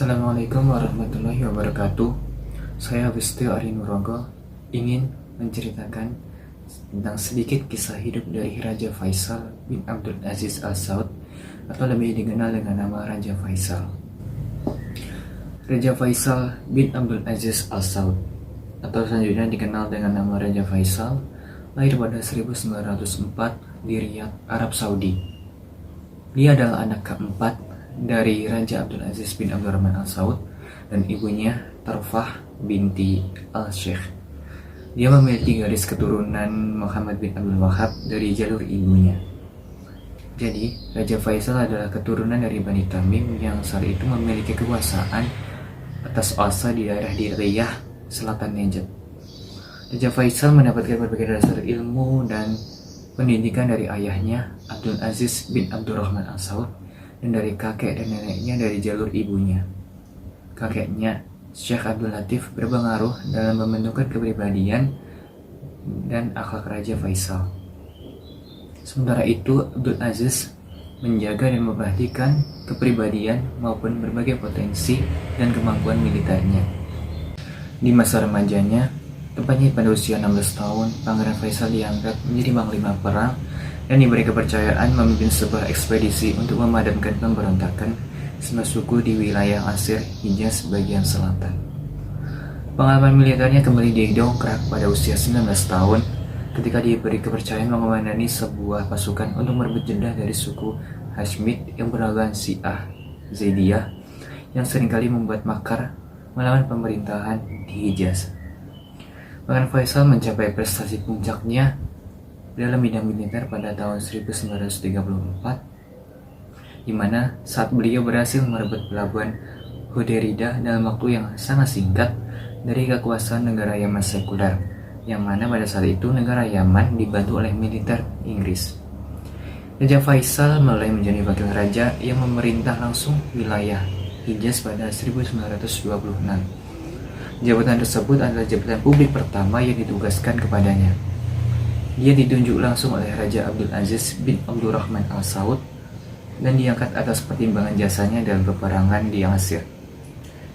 Assalamualaikum warahmatullahi wabarakatuh. Saya Wisty Ari Nurogo ingin menceritakan tentang sedikit kisah hidup dari Raja Faisal bin Abdul Aziz Al Saud atau lebih dikenal dengan nama Raja Faisal. Raja Faisal bin Abdul Aziz Al Saud atau selanjutnya dikenal dengan nama Raja Faisal lahir pada 1904 di Riyadh, Arab Saudi. Dia adalah anak keempat dari Raja Abdul Aziz bin Abdurrahman Al Saud dan ibunya Tarfah binti Al Sheikh. Dia memiliki garis keturunan Muhammad bin Abdul Wahab dari jalur ibunya. Jadi, Raja Faisal adalah keturunan dari Bani Tamim yang saat itu memiliki kekuasaan atas Osa di daerah di Riyah, selatan Najd. Raja Faisal mendapatkan berbagai dasar ilmu dan pendidikan dari ayahnya Abdul Aziz bin Abdurrahman Al Saud dan dari kakek dan neneknya dari jalur ibunya. Kakeknya, Syekh Abdul Latif, berpengaruh dalam membentukkan kepribadian dan akhlak Raja Faisal. Sementara itu, Abdul Aziz menjaga dan memperhatikan kepribadian maupun berbagai potensi dan kemampuan militernya. Di masa remajanya, tepatnya pada usia 16 tahun, Pangeran Faisal diangkat menjadi panglima perang dan diberi kepercayaan memimpin sebuah ekspedisi untuk memadamkan pemberontakan semua suku di wilayah Asir, Hijaz bagian selatan. Pengalaman militernya kembali didongkrak pada usia 19 tahun ketika diberi kepercayaan mengomandani sebuah pasukan untuk merebut Jeddah dari suku Hashmid yang beragam Syiah Zaidiyah yang seringkali membuat makar melawan pemerintahan di Hijaz. Pangeran Faisal mencapai prestasi puncaknya dalam bidang militer pada tahun 1934, di mana saat beliau berhasil merebut pelabuhan Hudayriyah dalam waktu yang sangat singkat dari kekuasaan negara Yaman sekuler, yang mana pada saat itu negara Yaman dibantu oleh militer Inggris. Raja Faisal mulai menjadi wakil raja yang memerintah langsung wilayah Hijaz pada 1926. Jabatan tersebut adalah jabatan publik pertama yang ditugaskan kepadanya. Dia ditunjuk langsung oleh Raja Abdul Aziz bin Abdurrahman Al Saud dan diangkat atas pertimbangan jasanya dalam peperangan di Asir.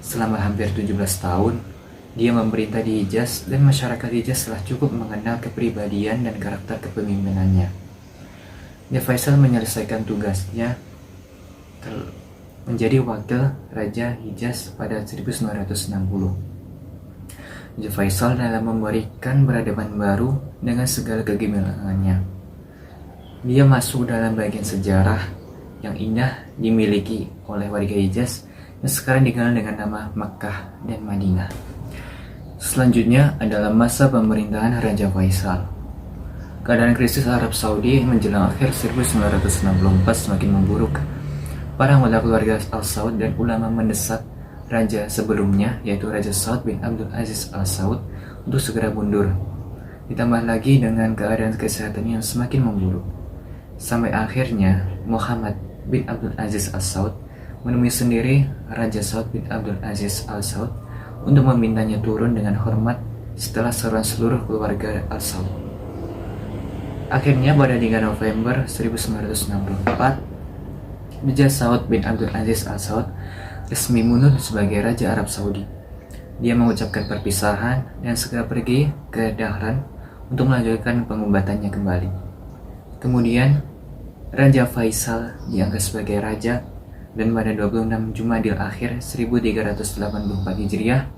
Selama hampir 17 tahun, dia memerintah di Hijaz dan masyarakat Hijaz telah cukup mengenal kepribadian dan karakter kepemimpinannya. Raja Faisal menyelesaikan tugasnya menjadi wakil Raja Hijaz pada 1960. Raja Faisal dalam memberikan peradaban baru dengan segala kegemilangannya. Dia masuk dalam bagian sejarah yang indah dimiliki oleh warga Hijaz yang sekarang dikenal dengan nama Makkah dan Madinah. Selanjutnya adalah masa pemerintahan Raja Faisal. Keadaan krisis Arab Saudi menjelang akhir 1964 semakin memburuk. Para anggota keluarga Al Saud dan ulama mendesak raja sebelumnya, yaitu Raja Saud bin Abdul Aziz Al Saud, untuk segera mundur. Ditambah lagi dengan keadaan kesehatannya yang semakin memburuk. Sampai akhirnya Muhammad bin Abdul Aziz Al Saud menemui sendiri Raja Saud bin Abdul Aziz Al Saud untuk memintanya turun dengan hormat setelah seruan seluruh keluarga Al Saud. Akhirnya pada 3 November 1964, Raja Saud bin Abdul Aziz Al Saud resmi mundur sebagai Raja Arab Saudi. Dia mengucapkan perpisahan dan segera pergi ke Dahran untuk melanjutkan pengobatannya kembali. Kemudian, Raja Faisal diangkat sebagai raja dan pada 26 Jumadil Akhir 1384 Hijriah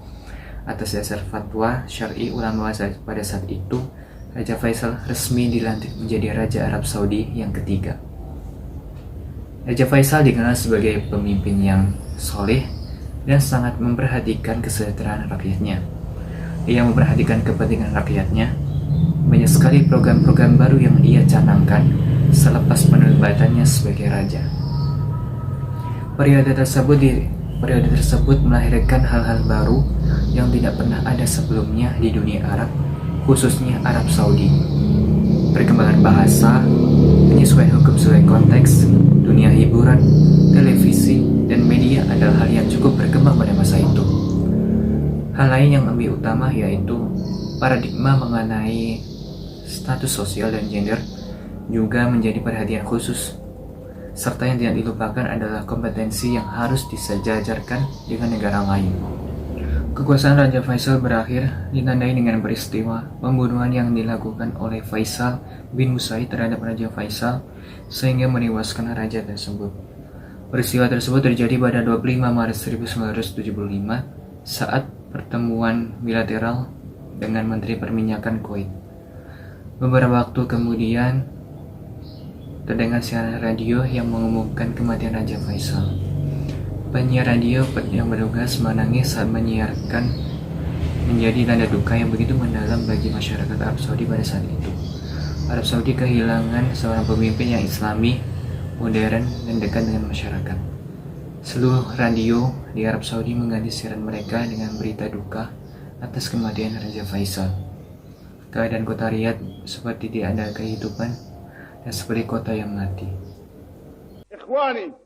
atas dasar fatwa syar'i ulama pada saat itu, Raja Faisal resmi dilantik menjadi Raja Arab Saudi yang ketiga. Raja Faisal dikenal sebagai pemimpin yang soleh dan sangat memperhatikan kesejahteraan rakyatnya. Ia memperhatikan kepentingan rakyatnya. Banyak sekali program-program baru yang ia canangkan selepas penjabatannya sebagai raja. Periode tersebut melahirkan hal-hal baru yang tidak pernah ada sebelumnya di dunia Arab, khususnya Arab Saudi. Perkembangan bahasa, penyesuaian hukum sesuai konteks, dunia hiburan, televisi, dan media adalah hal yang cukup berkembang pada masa itu. Hal lain yang lebih utama yaitu paradigma mengenai status sosial dan gender juga menjadi perhatian khusus. serta yang tidak dilupakan adalah kompetensi yang harus disejajarkan dengan negara lain. Kekuasaan Raja Faisal berakhir ditandai dengan peristiwa pembunuhan yang dilakukan oleh Faisal bin Musaid terhadap Raja Faisal sehingga menewaskan raja tersebut. Peristiwa tersebut terjadi pada 25 Maret 1975 saat pertemuan bilateral dengan Menteri Perminyakan Kuwait. Beberapa waktu kemudian terdengar siaran radio yang mengumumkan kematian Raja Faisal. Penyiar radio yang bertugas menangis saat menyiarkan menjadi tanda duka yang begitu mendalam bagi masyarakat Arab Saudi pada saat itu. Arab Saudi kehilangan seorang pemimpin yang islami, modern, dan dekat dengan masyarakat. Seluruh radio di Arab Saudi mengganti siaran mereka dengan berita duka atas kematian Raja Faisal. Keadaan kota Riyadh seperti tidak ada kehidupan dan seperti kota yang mati. Ikhwani,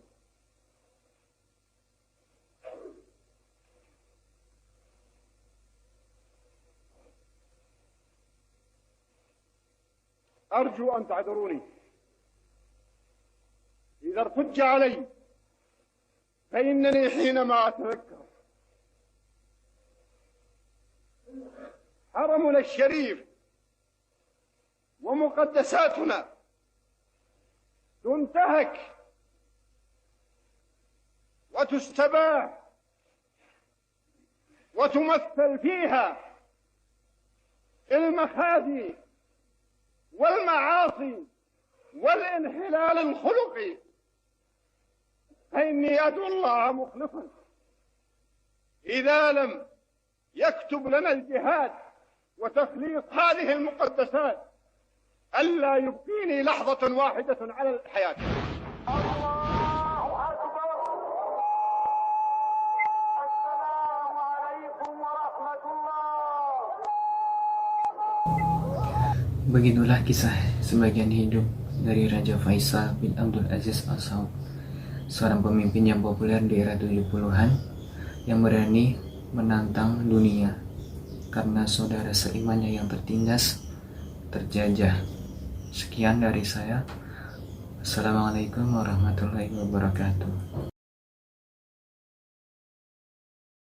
أرجو أن تعذروني إذا ارتج علي فإنني حينما أتذكر حرمنا الشريف ومقدساتنا تنتهك وتستباح وتمثل فيها المخازي والمعاصي والانحلال الخلقي، فإني أدعو الله مخلصا إذا لم يكتب لنا الجهاد وتخليص هذه المقدسات ألا يبقيني لحظة واحدة على الحياة. الله أكبر. السلام عليكم ورحمة الله. Begitulah kisah sebagian hidup dari Raja Faisal bin Abdul Aziz Al Saud, seorang pemimpin yang populer di era 70-an yang berani menantang dunia karena saudara seimannya yang tertindas, terjajah. Sekian dari saya. Assalamualaikum warahmatullahi wabarakatuh.